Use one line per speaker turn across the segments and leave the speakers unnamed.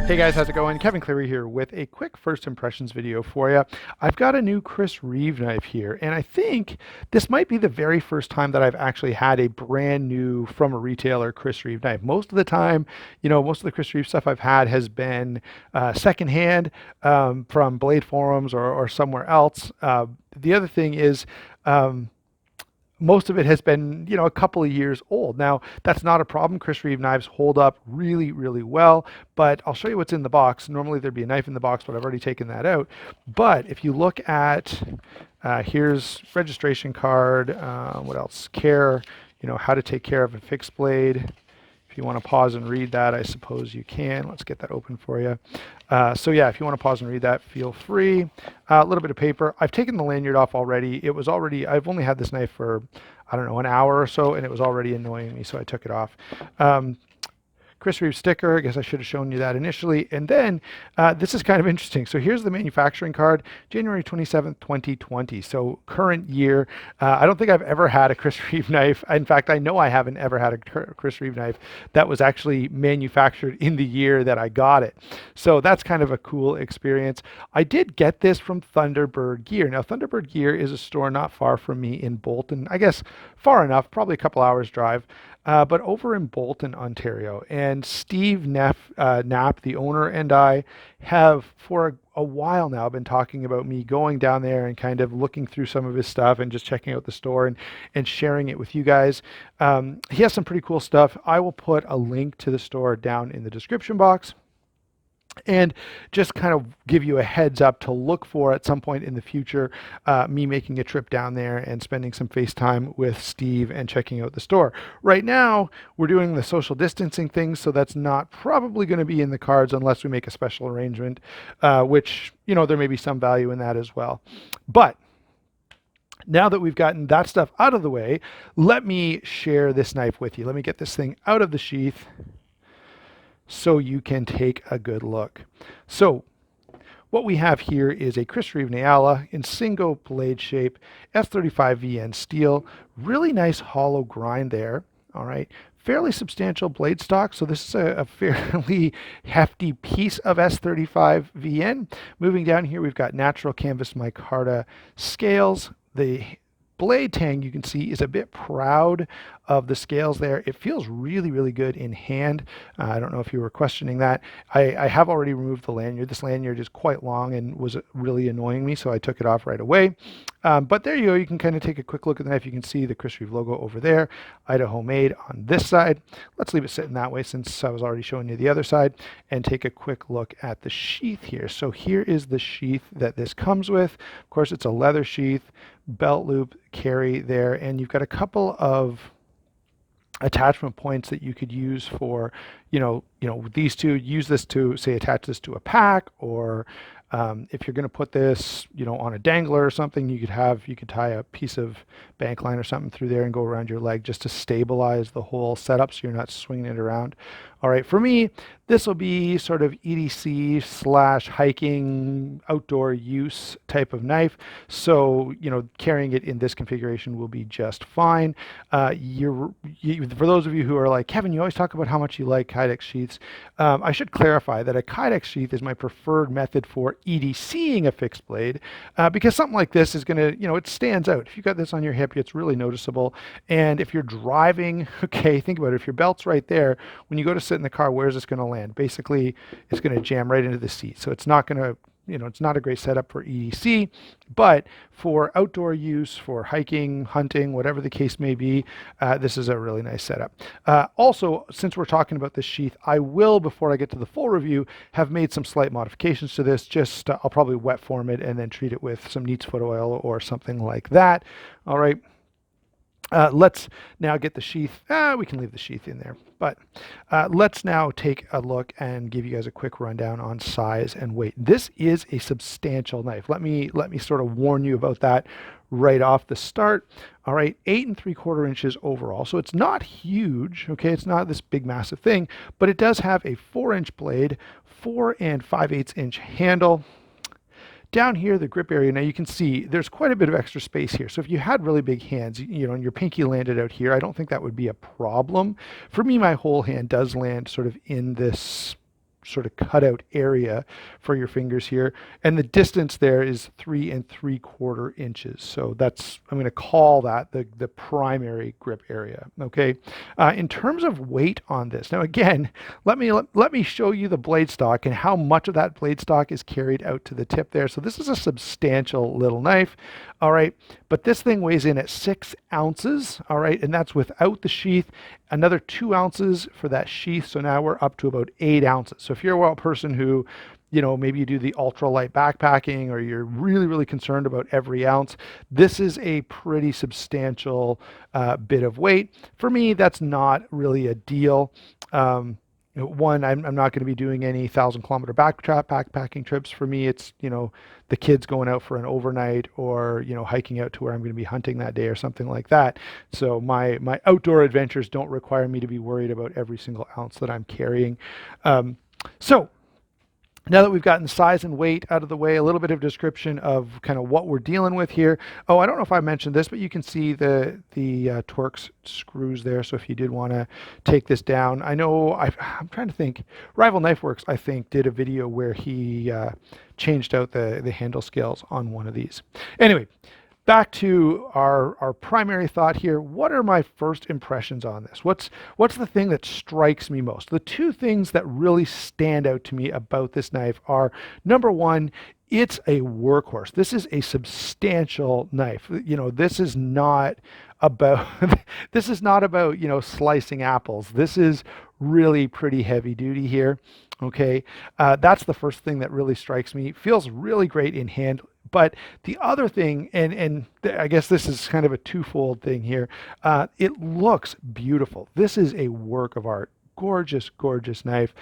Hey guys, how's it going? Kevin Cleary here with a quick first impressions video for you. I've got a new Reeve knife here, and I think this might be the very first time that I've actually had a brand new from a retailer Reeve knife. Most of the time, most of the Reeve stuff I've had has been secondhand from Blade Forums or somewhere else. The other thing is, most of it has been, a couple of years old. Now, that's not a problem. Reeve knives hold up really, really well, but I'll show you what's in the box. Normally there'd be a knife in the box, but I've already taken that out. But if you look at, here's registration card, what else? Care, how to take care of a fixed blade. If you want to pause and read that, I suppose you can. Let's get that open for you. So yeah, if you want to pause and read that, feel free. A little bit of paper. I've taken the lanyard off already. I've only had this knife for, I don't know, an hour or so, and it was already annoying me, so I took it off. Reeve sticker. I guess I should have shown you that initially. And then this is kind of interesting. So here's the manufacturing card, January 27th, 2020. So current year. I don't think I've ever had a Reeve knife. In fact, I know I haven't ever had a Reeve knife that was actually manufactured in the year that I got it. So that's kind of a cool experience. I did get this from Thunderbird Gear. Now, Thunderbird Gear is a store not far from me in Bolton. I guess far enough, probably a couple hours drive. But over in Bolton, Ontario. And Steve Knapp, the owner, and I have for a while now been talking about me going down there and kind of looking through some of his stuff and just checking out the store and sharing it with you guys. He has some pretty cool stuff. I will put a link to the store down in the description box. And just kind of give you a heads up to look for at some point in the future, me making a trip down there and spending some FaceTime with Steve and checking out the store. Right now, we're doing the social distancing thing, so that's not probably going to be in the cards unless we make a special arrangement, which, there may be some value in that as well. But now that we've gotten that stuff out of the way, let me share this knife with you. Let me get this thing out of the sheath so you can take a good look. So what we have here is a Reeve Nyala in single blade shape, S35VN steel, really nice hollow grind there. All right, fairly substantial blade stock. So this is a fairly hefty piece of S35VN. Moving down here, we've got natural canvas micarta scales. The blade tang, you can see, is a bit proud of the scales there. It feels really, really good in hand. I don't know if you were questioning that. I have already removed the lanyard. This lanyard is quite long and was really annoying me, so I took it off right away. But there you go. You can kind of take a quick look at the knife. You can see the Reeve logo over there, Idaho made on this side. Let's leave it sitting that way since I was already showing you the other side, and take a quick look at the sheath here. So here is the sheath that this comes with. Of course, it's a leather sheath, belt loop carry there, and you've got a couple of attachment points that you could use for, these two. Use this to, say, attach this to a pack, or if you're going to put this, on a dangler or something, you could tie a piece of bank line or something through there and go around your leg just to stabilize the whole setup so you're not swinging it around. All right, for me, this will be sort of EDC / hiking, outdoor use type of knife. So, carrying it in this configuration will be just fine. For those of you who are like, Kevin, you always talk about how much you like Kydex sheaths. I should clarify that a Kydex sheath is my preferred method for EDCing a fixed blade, because something like this is going to, it stands out. If you got this on your hip, it's really noticeable. And if you're driving, okay, think about it. If your belt's right there, when you go to sit in the car, where's this going to land? Basically, it's going to jam right into the seat. So it's not going to, it's not a great setup for EDC, but for outdoor use, for hiking, hunting, whatever the case may be, this is a really nice setup. Also, since we're talking about this sheath, I will, before I get to the full review, have made some slight modifications to this. Just, I'll probably wet form it and then treat it with some neat's foot oil or something like that. All right. Let's now get the sheath. We can leave the sheath in there, but let's now take a look and give you guys a quick rundown on size and weight. This is a substantial knife. Let me sort of warn you about that right off the start. All right, 8 3/4 inches overall. So it's not huge. Okay, it's not this big massive thing, but it does have a 4-inch blade, 4 5/8 inch handle. Down here, the grip area, now you can see there's quite a bit of extra space here. So if you had really big hands, and your pinky landed out here, I don't think that would be a problem. For me, my whole hand does land sort of in this sort of cutout area for your fingers here. And the distance there is 3 3/4 inches. So that's, I'm going to call that the primary grip area. Okay. In terms of weight on this, now again, let me show you the blade stock and how much of that blade stock is carried out to the tip there. So this is a substantial little knife. All right. But this thing weighs in at 6 ounces. All right. And that's without the sheath. Another 2 ounces for that sheath. So now we're up to about 8 ounces. So if you're a person who, you know, maybe you do the ultralight backpacking or you're really concerned about every ounce, this is a pretty substantial bit of weight. For me, that's not really a deal. One, I'm not going to be doing any 1,000-kilometer backpacking trips. For me, it's, you know, the kids going out for an overnight or, you know, hiking out to where I'm going to be hunting that day or something like that. So my outdoor adventures don't require me to be worried about every single ounce that I'm carrying. So now that we've gotten size and weight out of the way, a little bit of description of kind of what we're dealing with here. Oh, I don't know if I mentioned this, but you can see the Torx screws there. So if you did want to take this down, I know I'm trying to think. Rival Knife Works, I think, did a video where he changed out the handle scales on one of these. Anyway, back to our primary thought here. What are my first impressions on this? What's the thing that strikes me most? The two things that really stand out to me about this knife are, number one, it's a workhorse. This is a substantial knife. You know, this is not about this is not about, you know, slicing apples. This is really pretty heavy duty here. Okay, that's the first thing that really strikes me. Feels really great in hand. But the other thing, and I guess this is kind of a twofold thing here, it looks beautiful. This is a work of art. Gorgeous, gorgeous knife.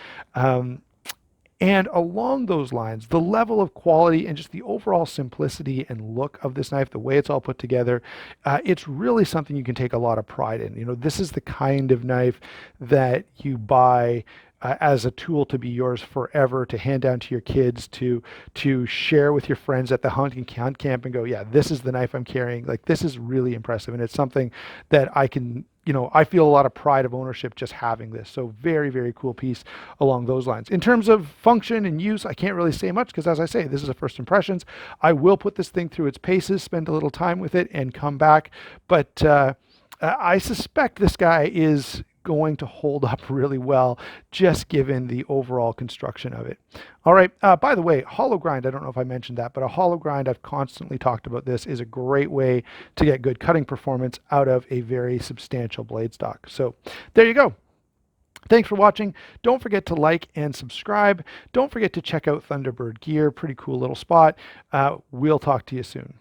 And along those lines, the level of quality and just the overall simplicity and look of this knife, the way it's all put together, it's really something you can take a lot of pride in. You know, this is the kind of knife that you buy as a tool to be yours forever, to hand down to your kids, to share with your friends at the hunt camp and go, yeah, this is the knife I'm carrying. Like, this is really impressive. And it's something that I can, you know, I feel a lot of pride of ownership just having this. So very cool piece along those lines. In terms of function and use, I can't really say much because, as I say, this is a first impressions. I will put this thing through its paces, spend a little time with it, and come back. But I suspect this guy is going to hold up really well, just given the overall construction of it. All right. By the way, hollow grind, I don't know if I mentioned that, but a hollow grind, I've constantly talked about this, is a great way to get good cutting performance out of a very substantial blade stock. So there you go. Thanks for watching. Don't forget to like and subscribe. Don't forget to check out Thunderbird Gear. Pretty cool little spot. We'll talk to you soon.